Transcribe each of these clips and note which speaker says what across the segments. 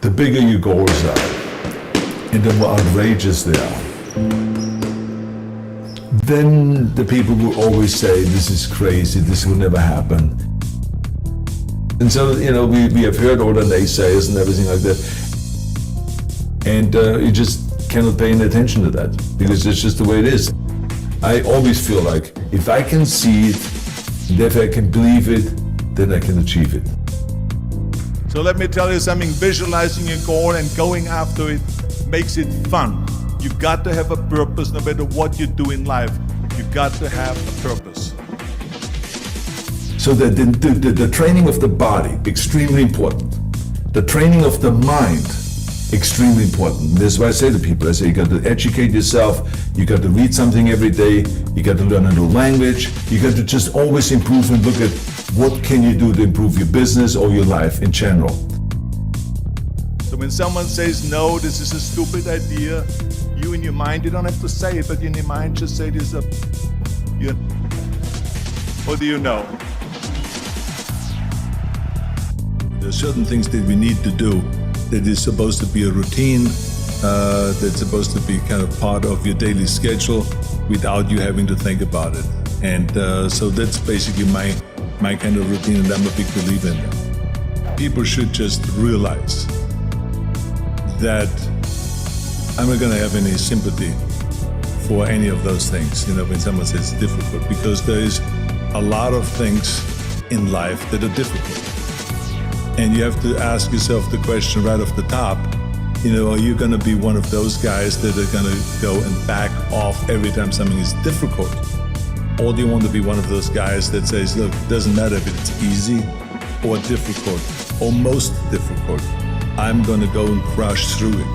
Speaker 1: the bigger your goals are, and the more outrageous they are, then the people will always say, this is crazy, this will never happen. And so, we have heard all the naysayers and everything like that. And you just cannot pay any attention to that, because it's just the way it is. I always feel like, if I can see it, and if I can believe it, then I can achieve it.
Speaker 2: So let me tell you something, visualizing your goal and going after it makes it fun. You got to have a purpose no matter what you do in life. You got to have a purpose.
Speaker 1: So the training of the body, extremely important. The training of the mind, extremely important. That's why I say to people, I say you got to educate yourself, you got to read something every day, you got to learn a new language, you got to just always improve and look at what can you do to improve your business or your life in general.
Speaker 2: So when someone says, no, this is a stupid idea, you in your mind, you don't have to say it, but in your mind just say this up. What do you know?
Speaker 3: There are certain things that we need to do that is supposed to be a routine, that's supposed to be kind of part of your daily schedule without you having to think about it. And so that's basically my kind of routine, and I'm a big believer in that. People should just realize that I'm not going to have any sympathy for any of those things, when someone says it's difficult, because there is a lot of things in life that are difficult. And you have to ask yourself the question right off the top, are you going to be one of those guys that are going to go and back off every time something is difficult? Or do you want to be one of those guys that says, look, it doesn't matter if it's easy or difficult or most difficult, I'm going to go and crush through it.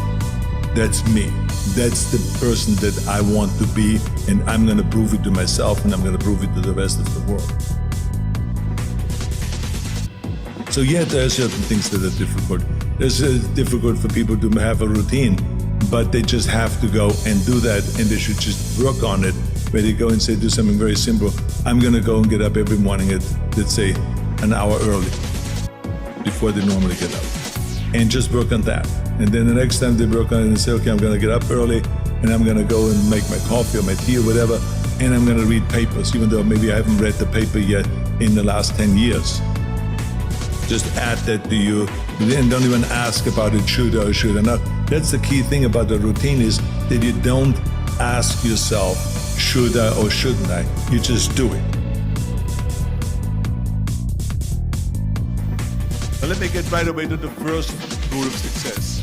Speaker 3: That's me. That's the person that I want to be, and I'm going to prove it to myself, and I'm going to prove it to the rest of the world. So yeah, there are certain things that are difficult. It's difficult for people to have a routine, but they just have to go and do that, and they should just work on it. Where they go and say, do something very simple. I'm going to go and get up every morning at, let's say, an hour early before they normally get up, and just work on that. And then the next time they work on it and say, okay, I'm going to get up early, and I'm going to go and make my coffee or my tea or whatever, and I'm going to read papers, even though maybe I haven't read the paper yet in the last 10 years. Just add that to you, and don't even ask about it, should or should I not. That's the key thing about the routine, is that you don't ask yourself, should I or shouldn't I? You just do it.
Speaker 2: Now let me get right away to the first rule of success.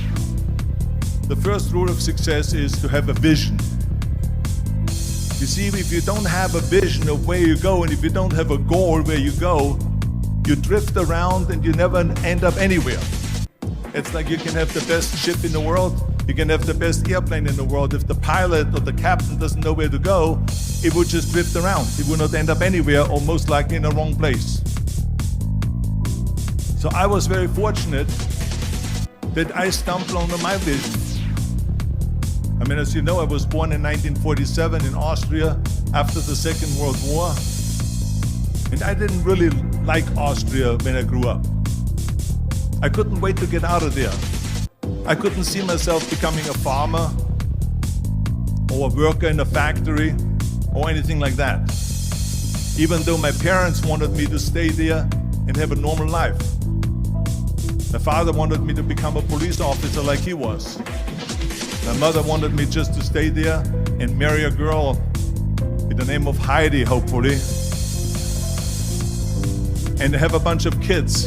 Speaker 2: The first rule of success is to have a vision. You see, if you don't have a vision of where you go, and if you don't have a goal where you go, you drift around and you never end up anywhere. It's like you can have the best ship in the world, you can have the best airplane in the world. If the pilot or the captain doesn't know where to go, it would just drift around. It would not end up anywhere, or most likely in the wrong place. So I was very fortunate that I stumbled onto my vision. I mean, as you know, I was born in 1947 in Austria after the Second World War. And I didn't really like Austria when I grew up. I couldn't wait to get out of there. I couldn't see myself becoming a farmer or a worker in a factory or anything like that. Even though my parents wanted me to stay there and have a normal life. My father wanted me to become a police officer like he was. My mother wanted me just to stay there and marry a girl with the name of Heidi, hopefully, and have a bunch of kids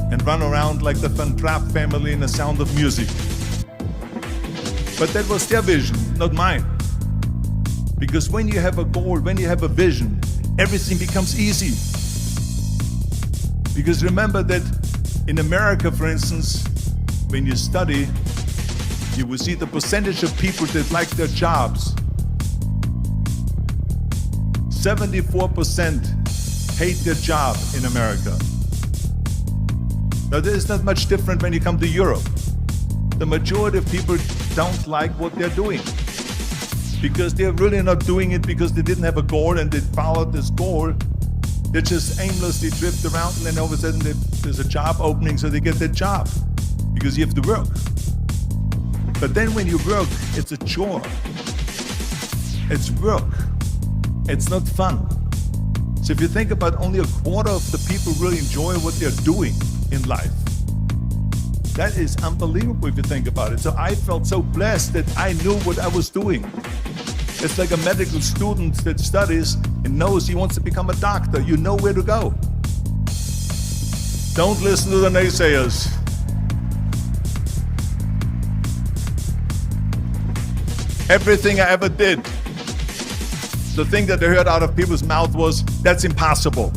Speaker 2: and run around like the Van Trapp family in The Sound of Music. But that was their vision, not mine. Because when you have a goal, when you have a vision, everything becomes easy. Because remember that in America, for instance, when you study, you will see the percentage of people that like their jobs. 74% hate their job in America. Now, there is not much different when you come to Europe. The majority of people don't like what they're doing because they're really not doing it because they didn't have a goal and they followed this goal. They just aimlessly drift around, and then all of a sudden there's a job opening, so they get their job. because you have to work. But then when you work, it's a chore. It's work. It's not fun. So if you think about only a quarter of the people really enjoy what they're doing in life, that is unbelievable if you think about it. So I felt so blessed that I knew what I was doing. It's like a medical student that studies and knows he wants to become a doctor. You know where to go. Don't listen to the naysayers. Everything I ever did, the thing that I heard out of people's mouth was, that's impossible.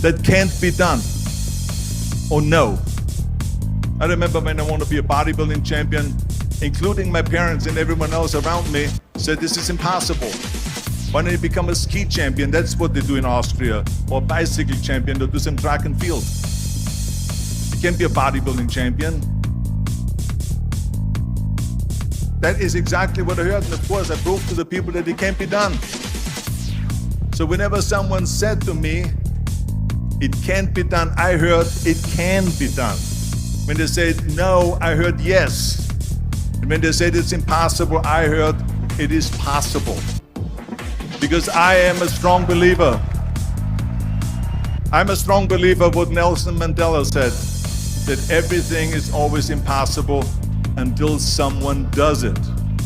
Speaker 2: That can't be done. Or no. I remember when I wanted to be a bodybuilding champion, including my parents and everyone else around me, said this is impossible. Why don't you become a ski champion? That's what they do in Austria. Or a bicycle champion, they'll do some track and field. You can't be a bodybuilding champion. That is exactly what I heard, and of course I proved to the people that it can't be done. So whenever someone said to me, it can't be done, I heard it can be done. When they said no, I heard yes. And when they said it's impossible, I heard it is possible. Because I am a strong believer. I'm a strong believer of what Nelson Mandela said, that everything is always impossible until someone does it.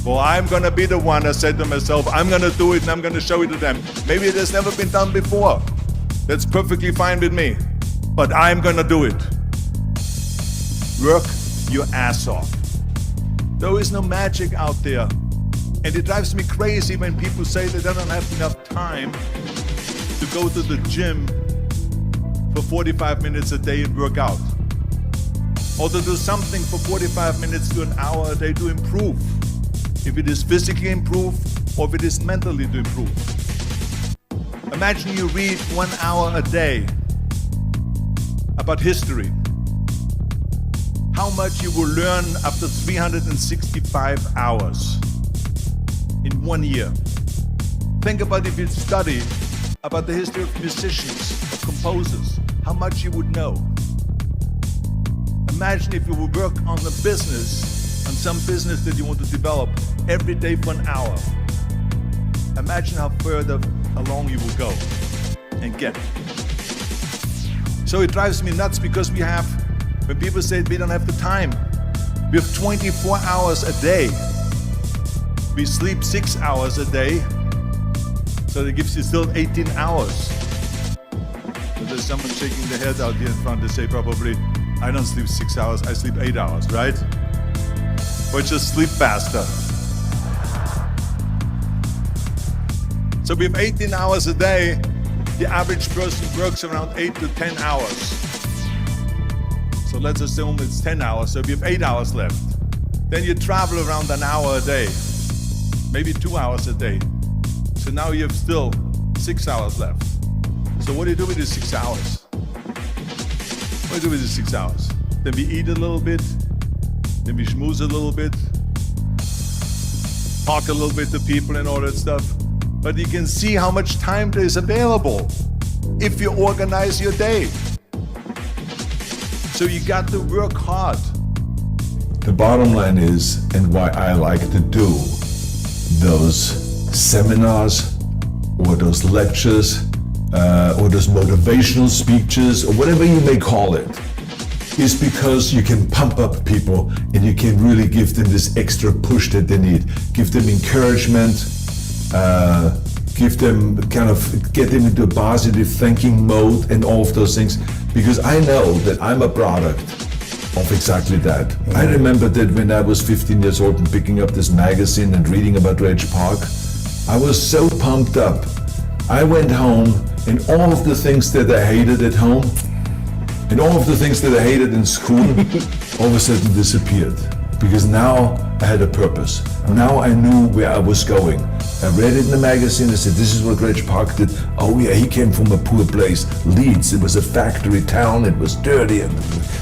Speaker 2: Well, I'm gonna be the one, I said to myself, I'm gonna do it and I'm gonna show it to them. Maybe it has never been done before. That's perfectly fine with me. But I'm gonna do it. Work your ass off. There is no magic out there. And it drives me crazy when people say they don't have enough time to go to the gym for 45 minutes a day and work out. Or to do something for 45 minutes to an hour a day to improve. If it is physically improve or if it is mentally to improve. Imagine you read 1 hour a day about history. How much you will learn after 365 hours in 1 year. Think about if you study about the history of musicians, of composers, how much you would know. Imagine if you would work on the business, on some business that you want to develop every day for an hour. Imagine how further along you will go and get. So it drives me nuts because when people say we don't have the time, we have 24 hours a day. We sleep 6 hours a day, so that gives you still 18 hours. So there's someone shaking their head out here in front to say probably, I don't sleep 6 hours, I sleep 8 hours, right? Or just sleep faster. So we have 18 hours a day. The average person works around 8 to 10 hours. So let's assume it's 10 hours, so we have 8 hours left. Then you travel around an hour a day, maybe 2 hours a day. So now you have still 6 hours left. So what do you do with these 6 hours? What do we do with these 6 hours? Then we eat a little bit, then we schmooze a little bit, talk a little bit to people and all that stuff. But you can see how much time there is available if you organize your day. So you got to work hard.
Speaker 1: The bottom line is, and why I like to do those seminars or those lectures or those motivational speeches or whatever you may call it, is because you can pump up people and you can really give them this extra push that they need. Give them encouragement, give them get them into a positive thinking mode and all of those things. Because I know that I'm a product of exactly that. Mm-hmm. I remember that when I was 15 years old and picking up this magazine and reading about Reg Park, I was so pumped up. I went home and all of the things that I hated at home and all of the things that I hated in school all of a sudden disappeared. Because now I had a purpose. Now I knew where I was going. I read it in the magazine, I said, this is what Reg Park did. Oh yeah, he came from a poor place, Leeds. It was a factory town, it was dirty and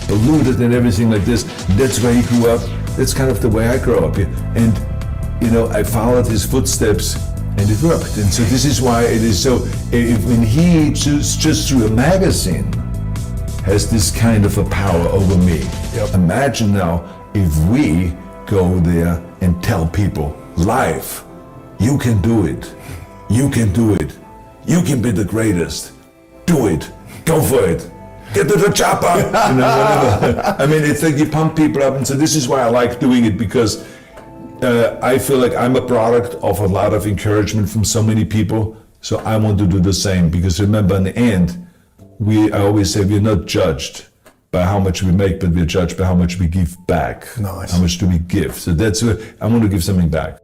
Speaker 1: polluted and everything like this. That's where he grew up. That's kind of the way I grew up here. And, I followed his footsteps and it worked. And so this is why it is so, when he just through a magazine has this kind of a power over me. Imagine now if we go there and tell people, live, you can do it. You can do it. You can be the greatest. Do it. Go for it. Get to the chopper. You know, whatever. I mean, it's like you pump people up, and so this is why I like doing it, because I feel like I'm a product of a lot of encouragement from so many people. So I want to do the same, because remember, in the end, I always say we're not judged by how much we make, but we're judged by how much we give back.
Speaker 4: Nice.
Speaker 1: How much do we give? So that's where I want to give something back.